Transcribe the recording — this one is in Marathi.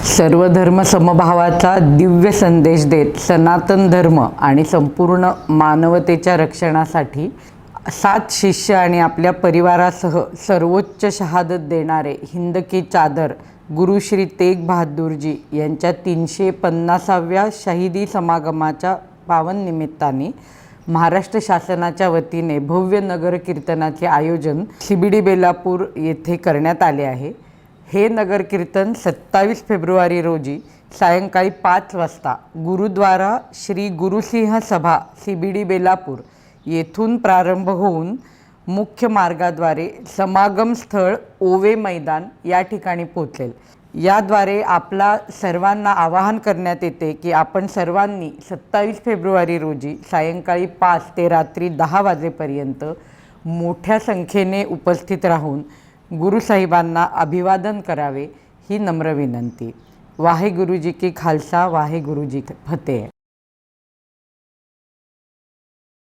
सर्व धर्म समभावाचा दिव्य संदेश देत सनातन धर्म आणि संपूर्ण मानवतेच्या रक्षणासाठी 7 शिष्य आणि आपल्या परिवारासह सर्वोच्च शहादत देणारे हिंद की चादर गुरु श्री तेग बहादूरजी यांच्या 350व्या शहीदी समागमाच्या पावन निमित्ताने महाराष्ट्र शासनाच्या वतीने भव्य नगर कीर्तनाचे आयोजन CBD बेलापूर येथे करण्यात आले आहे। हे नगर कीर्तन 27 फेब्रुवारी रोजी सायंकाळी 5 वाजता गुरुद्वारा श्री गुरुसिंह सभा CBD बेलापूर येथून प्रारंभ होऊन मुख्य मार्गाद्वारे समागम स्थळ ओवे मैदान या ठिकाणी पोहोचेल। याद्वारे आपला सर्वांना आवाहन करण्यात येते की आपण सर्वांनी 27 फेब्रुवारी रोजी सायंकाळी 5 ते रात्री 10 वाजेपर्यंत मोठ्या संख्येने उपस्थित राहून गुरुसाहिबांना अभिवादन करावे ही नम्र विनंती। वाहेगुरु जी की खालसा, वाहेगुरु जी की फतेह।